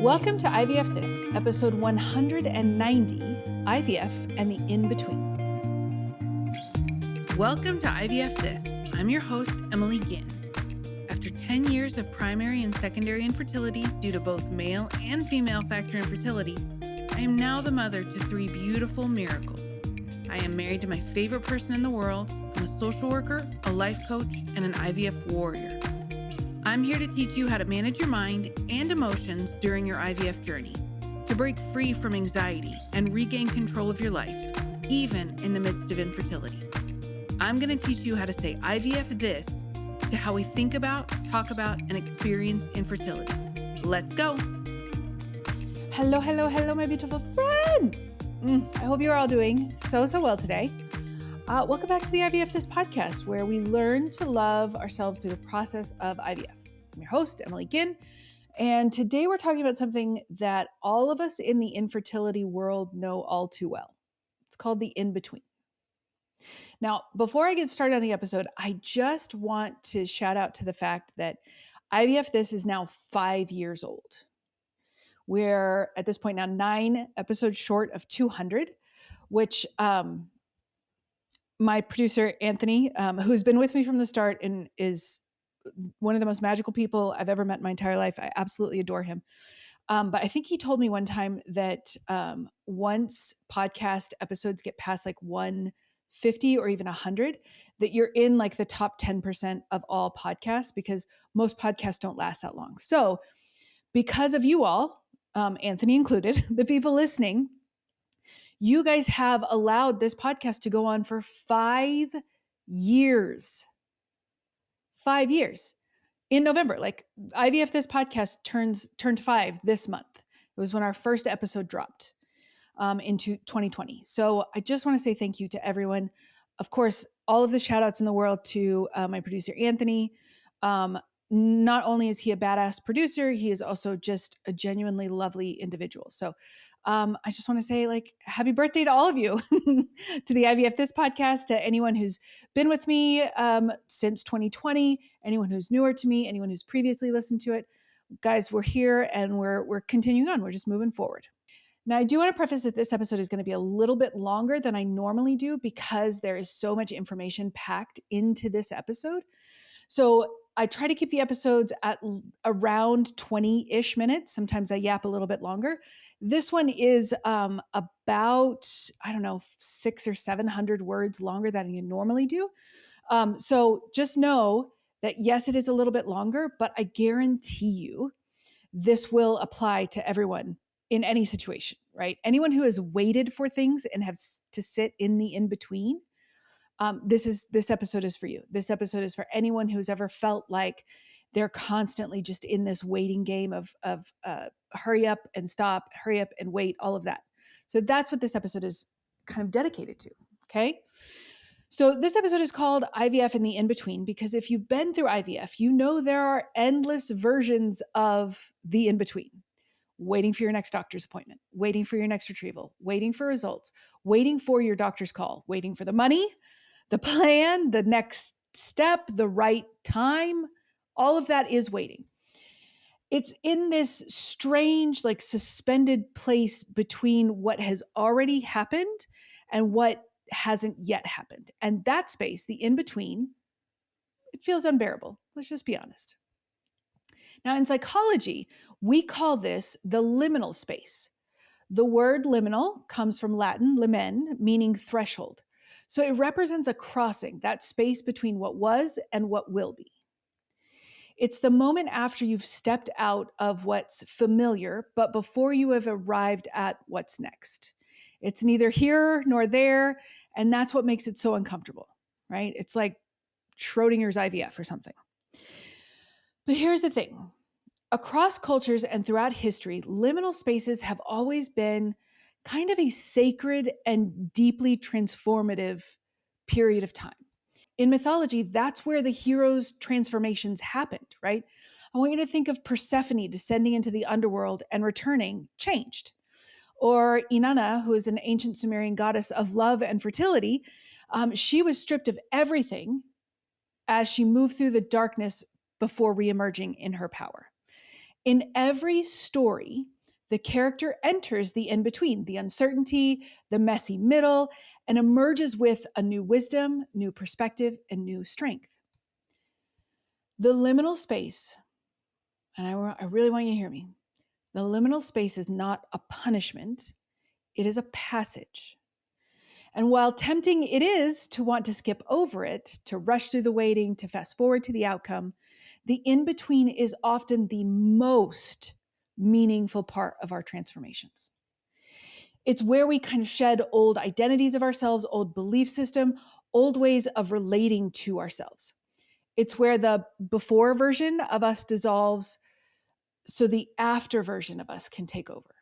Welcome to IVF This, episode 190, IVF and the In-Between. Welcome to IVF This. I'm your host, Emily Ginn. After 10 years of primary and secondary infertility due to both male and female factor infertility, I am now the mother to 3 beautiful miracles. I am married to my favorite person in the world. I'm a social worker, a life coach, and an IVF warrior. I'm here to teach you how to manage your mind and emotions during your IVF journey, to break free from anxiety and regain control of your life, even in the midst of infertility. I'm going to teach you how to say IVF this to how we think about, talk about, and experience infertility. Let's go. Hello, my beautiful friends. I hope you're all doing so well today. Welcome back to the IVF This podcast, where we learn to love ourselves through the process of IVF. I'm your host, Emily Ginn, and today we're talking about something that all of us in the infertility world know all too well. It's called the in-between. Now, before I get started on the episode, I just want to shout out to the fact that IVF This is now 5 years old. We're at this point now 9 episodes short of 200, which my producer, Anthony, who's been with me from the start and is one of the most magical people I've ever met in my entire life. I absolutely adore him. But I think he told me one time that once podcast episodes get past like 150 or even 100, that you're in like the top 10% of all podcasts, because most podcasts don't last that long. So because of you all, Anthony included, the people listening, you guys have allowed this podcast to go on for 5 years. 5 years. In November, like IVF This podcast turned 5 this month. It was when our first episode dropped into 2020. So I just want to say thank you to everyone. Of course, all of the shout outs in the world to my producer, Anthony. Not only is he a badass producer, he is also just a genuinely lovely individual. So I just want to say, like, happy birthday to all of you, to the IVF This podcast, to anyone who's been with me since 2020, anyone who's newer to me, anyone who's previously listened to it. Guys, we're here and we're continuing on. We're just moving forward. Now, I do want to preface that this episode is going to be a little bit longer than I normally do because there is so much information packed into this episode. So I try to keep the episodes at around 20-ish minutes. Sometimes I yap a little bit longer. This one is about, 600 or 700 words longer than you normally do. So just know that yes, it is a little bit longer, but I guarantee you this will apply to everyone in any situation, right? Anyone who has waited for things and has to sit in the in-between, this episode is for you. This episode is for anyone who's ever felt like they're constantly just in this waiting game of hurry up and stop, hurry up and wait, all of that. So that's what this episode is kind of dedicated to. Okay. So this episode is called IVF and the In-Between because if you've been through IVF, you know there are endless versions of the in-between. Waiting for your next doctor's appointment, waiting for your next retrieval, waiting for results, waiting for your doctor's call, waiting for the money, the plan, the next step, the right time. All of that is waiting. It's in this strange, like suspended place between what has already happened and what hasn't yet happened. And that space, the in-between, it feels unbearable. Let's just be honest. Now, in psychology, we call this the liminal space. The word liminal comes from Latin limen, meaning threshold. So it represents a crossing, that space between what was and what will be. It's the moment after you've stepped out of what's familiar, but before you have arrived at what's next. It's neither here nor there, and that's what makes it so uncomfortable, right? It's like Schrodinger's IVF or something. But here's the thing. Across cultures and throughout history, liminal spaces have always been kind of a sacred and deeply transformative period of time. In mythology, that's where the hero's transformations happened, right? I want you to think of Persephone descending into the underworld and returning changed. Or Inanna, who is an ancient Sumerian goddess of love and fertility, she was stripped of everything as she moved through the darkness before reemerging in her power. In every story, The character enters the in between, the uncertainty, the messy middle, and emerges with a new wisdom, new perspective, and new strength. The liminal space, and I really want you to hear me, the liminal space is not a punishment, it is a passage. And while tempting it is to want to skip over it, to rush through the waiting, to fast forward to the outcome, the in between is often the most meaningful part of our transformations. It's where we kind of shed old identities of ourselves, old belief system, old ways of relating to ourselves. It's where the before version of us dissolves so the after version of us can take over.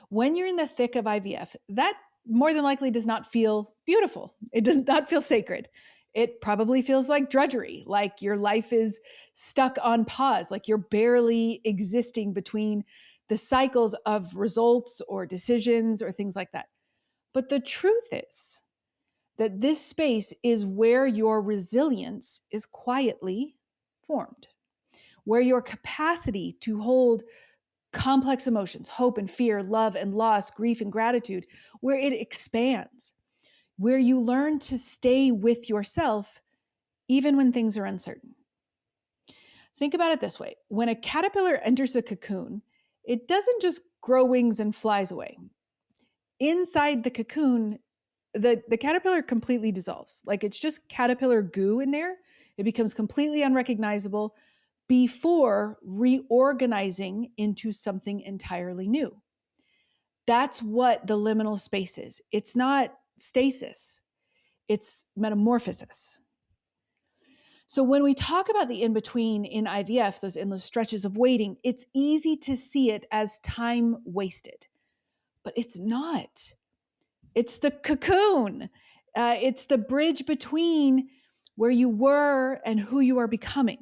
When you're in the thick of IVF, that more than likely does not feel beautiful. It does not feel sacred. It probably feels like drudgery, like your life is stuck on pause, like you're barely existing between the cycles of results or decisions or things like that. But the truth is that this space is where your resilience is quietly formed, where your capacity to hold complex emotions, hope and fear, love and loss, grief and gratitude, where it expands, where you learn to stay with yourself even when things are uncertain. Think about it this way. When a caterpillar enters a cocoon, it doesn't just grow wings and flies away. Inside the cocoon, the caterpillar completely dissolves. Like it's just caterpillar goo in there. It becomes completely unrecognizable before reorganizing into something entirely new. That's what the liminal space is. It's not stasis, it's metamorphosis. So when we talk about the in between in IVF, those endless stretches of waiting, it's easy to see it as time wasted, but it's not. It's the cocoon. It's the bridge between where you were and who you are becoming.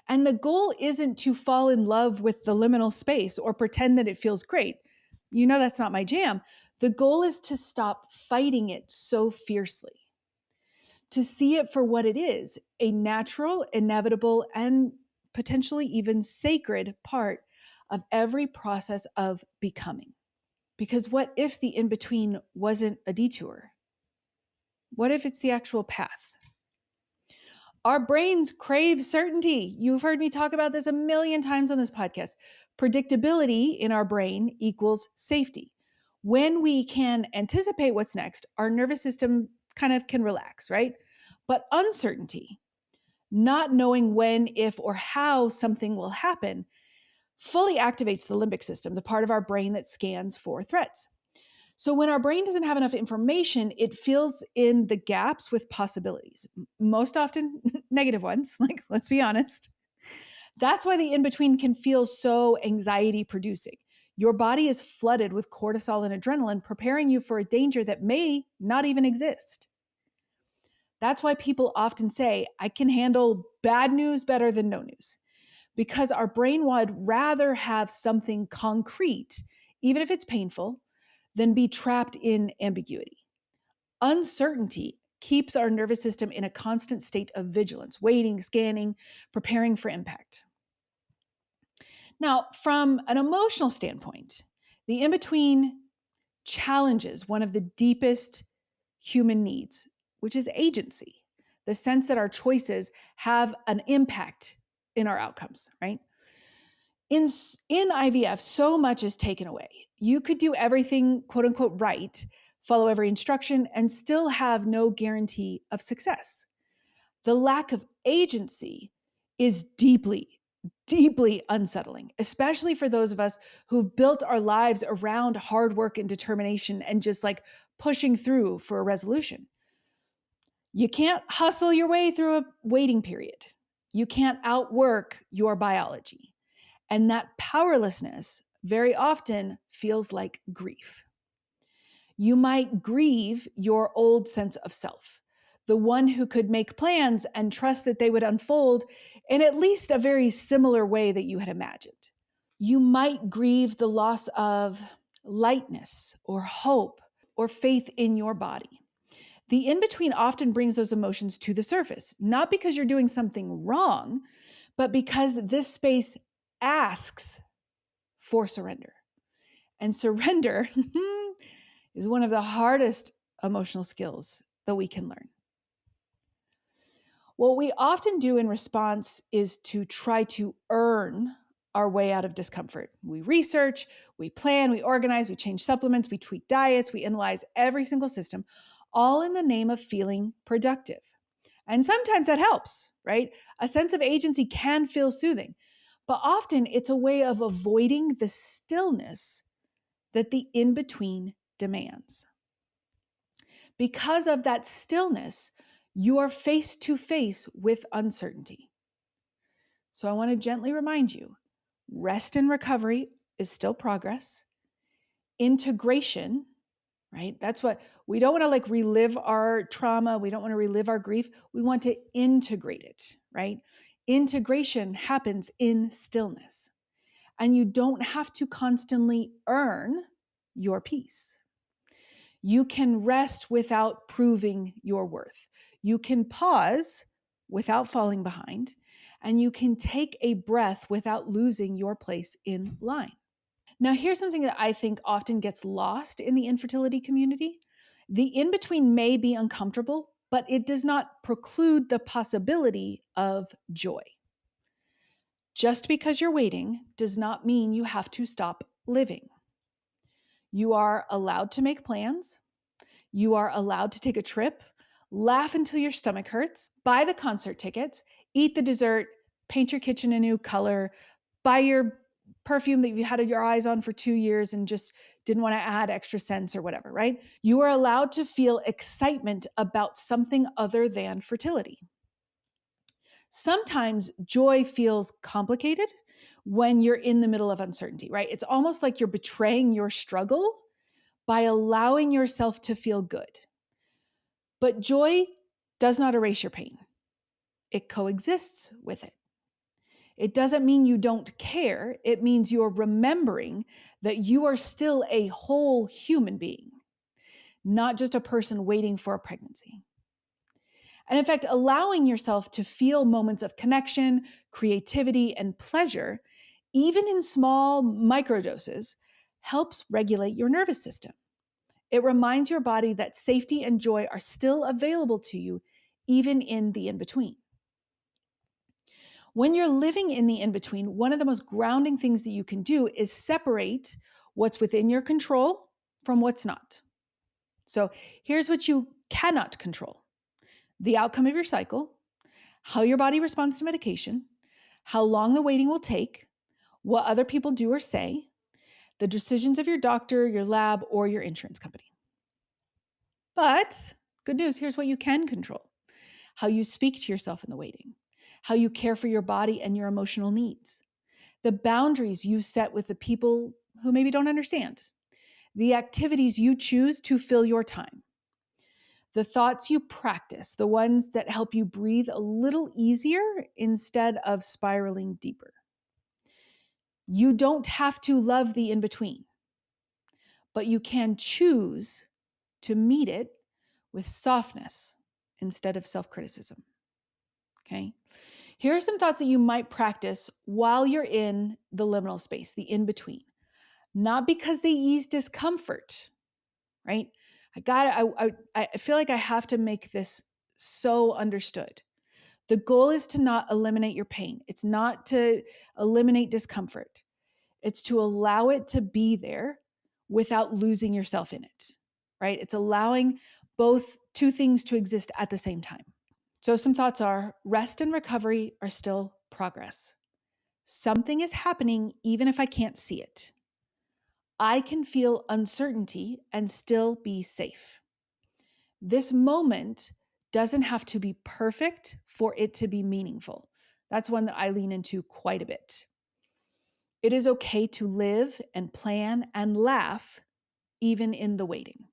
And the goal isn't to fall in love with the liminal space or pretend that it feels great. You know, that's not my jam. The goal is to stop fighting it so fiercely, to see it for what it is, a natural, inevitable, and potentially even sacred part of every process of becoming. Because what if the in between wasn't a detour? What if it's the actual path? Our brains crave certainty. You've heard me talk about this a million times on this podcast. Predictability in our brain equals safety. When we can anticipate what's next, our nervous system kind of can relax, right? But uncertainty, not knowing when, if, or how something will happen, fully activates the limbic system, the part of our brain that scans for threats. So when our brain doesn't have enough information, it fills in the gaps with possibilities, most often negative ones, like let's be honest. That's why the in between can feel so anxiety producing. Your body is flooded with cortisol and adrenaline, preparing you for a danger that may not even exist. That's why people often say, I can handle bad news better than no news, because our brain would rather have something concrete, even if it's painful, than be trapped in ambiguity. Uncertainty keeps our nervous system in a constant state of vigilance, waiting, scanning, preparing for impact. Now, from an emotional standpoint, the in between challenges one of the deepest human needs, which is agency, the sense that our choices have an impact in our outcomes, right? In IVF, so much is taken away. You could do everything, quote unquote, right, follow every instruction, and still have no guarantee of success. The lack of agency is deeply, deeply unsettling, especially for those of us who've built our lives around hard work and determination and just like pushing through for a resolution. You can't hustle your way through a waiting period. You can't outwork your biology. And that powerlessness very often feels like grief. You might grieve your old sense of self, the one who could make plans and trust that they would unfold in at least a very similar way that you had imagined. You might grieve the loss of lightness or hope or faith in your body. The in between often brings those emotions to the surface, not because you're doing something wrong, but because this space asks for surrender. And surrender is one of the hardest emotional skills that we can learn. What we often do in response is to try to earn our way out of discomfort. We research, we plan, we organize, we change supplements, we tweak diets, we analyze every single system, all in the name of feeling productive. And sometimes that helps, right? A sense of agency can feel soothing, but often it's a way of avoiding the stillness that the in between demands. Because of that stillness, you are face to face with uncertainty. So I want to gently remind you, rest and recovery is still progress. Integration, right? That's what we don't want to like relive our trauma. We don't want to relive our grief. We want to integrate it, right? Integration happens in stillness. And you don't have to constantly earn your peace. You can rest without proving your worth. You can pause without falling behind, and you can take a breath without losing your place in line. Now, here's something that I think often gets lost in the infertility community. The in between may be uncomfortable, but it does not preclude the possibility of joy. Just because you're waiting does not mean you have to stop living. You are allowed to make plans. You are allowed to take a trip, laugh until your stomach hurts, buy the concert tickets, eat the dessert, paint your kitchen a new color, buy your perfume that you've had your eyes on for 2 years and just didn't want to add extra scents or whatever, right? You are allowed to feel excitement about something other than fertility. Sometimes joy feels complicated when you're in the middle of uncertainty, right? It's almost like you're betraying your struggle by allowing yourself to feel good. But joy does not erase your pain. It coexists with it. It doesn't mean you don't care. It means you're remembering that you are still a whole human being, not just a person waiting for a pregnancy. And in fact, allowing yourself to feel moments of connection, creativity, and pleasure, even in small microdoses, helps regulate your nervous system. It reminds your body that safety and joy are still available to you, even in the in between. When you're living in the in between, one of the most grounding things that you can do is separate what's within your control from what's not. So here's what you cannot control: the outcome of your cycle, how your body responds to medication, how long the waiting will take, what other people do or say, the decisions of your doctor, your lab, or your insurance company. But good news, here's what you can control: how you speak to yourself in the waiting, how you care for your body and your emotional needs, the boundaries you set with the people who maybe don't understand, the activities you choose to fill your time, the thoughts you practice, the ones that help you breathe a little easier instead of spiraling deeper. You don't have to love the in between, but you can choose to meet it with softness instead of self-criticism. Okay? Here are some thoughts that you might practice while you're in the liminal space, the in between. Not because they ease discomfort, right? I feel like I have to make this so understood. The goal is to not eliminate your pain. It's not to eliminate discomfort. It's to allow it to be there without losing yourself in it, right? It's allowing both two things to exist at the same time. So some thoughts are: rest and recovery are still progress. Something is happening even if I can't see it. I can feel uncertainty and still be safe. This moment doesn't have to be perfect for it to be meaningful. That's one that I lean into quite a bit. It is okay to live and plan and laugh even in the waiting.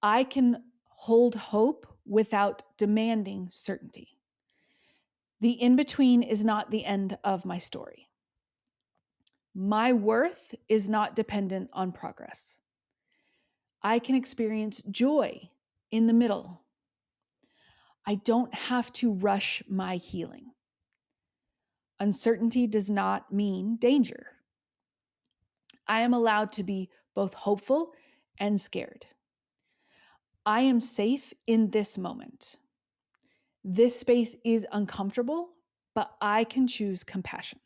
I can hold hope without demanding certainty. The in between is not the end of my story. My worth is not dependent on progress. I can experience joy in the middle. I don't have to rush my healing. Uncertainty does not mean danger. I am allowed to be both hopeful and scared. I am safe in this moment. This space is uncomfortable, but I can choose compassion.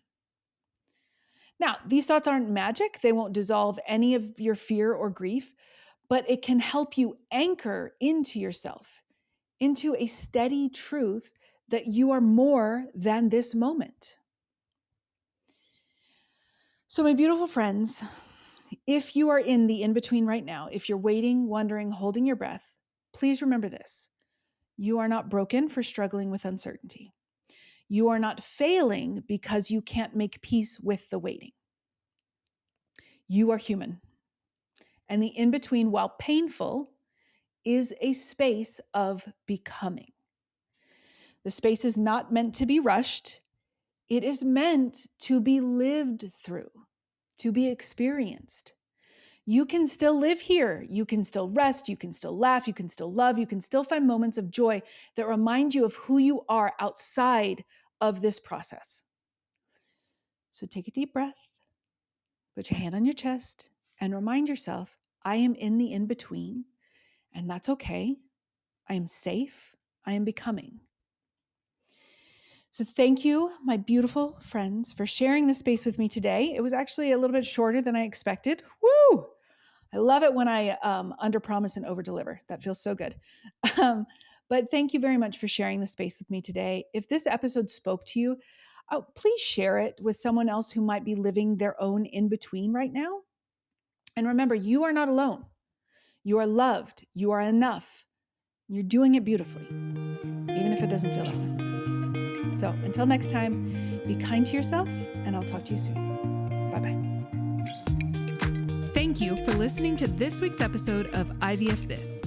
Now, these thoughts aren't magic. They won't dissolve any of your fear or grief, but it can help you anchor into yourself, into a steady truth that you are more than this moment. So, my beautiful friends, if you are in the in-between right now, if you're waiting, wondering, holding your breath, please remember this. You are not broken for struggling with uncertainty. You are not failing because you can't make peace with the waiting. You are human. And the in-between, while painful, is a space of becoming. The space is not meant to be rushed. It is meant to be lived through, to be experienced. You can still live here. You can still rest. You can still laugh. You can still love. You can still find moments of joy that remind you of who you are outside of this process. So take a deep breath, put your hand on your chest, and remind yourself, I am in the in-between, and that's okay. I am safe. I am becoming. So thank you, my beautiful friends, for sharing this space with me today. It was actually a little bit shorter than I expected. Woo! I love it when I underpromise and overdeliver. That feels so good. But thank you very much for sharing the space with me today. If this episode spoke to you, please share it with someone else who might be living their own in-between right now. And remember, you are not alone. You are loved. You are enough. You're doing it beautifully, even if it doesn't feel that way. So until next time, be kind to yourself, and I'll talk to you soon. Bye-bye. Thank you for listening to this week's episode of IVF This.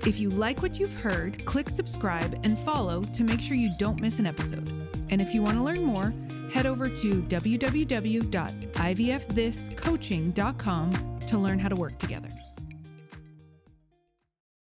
If you like what you've heard, click subscribe and follow to make sure you don't miss an episode. And if you want to learn more, head over to www.ivfthiscoaching.com to learn how to work together.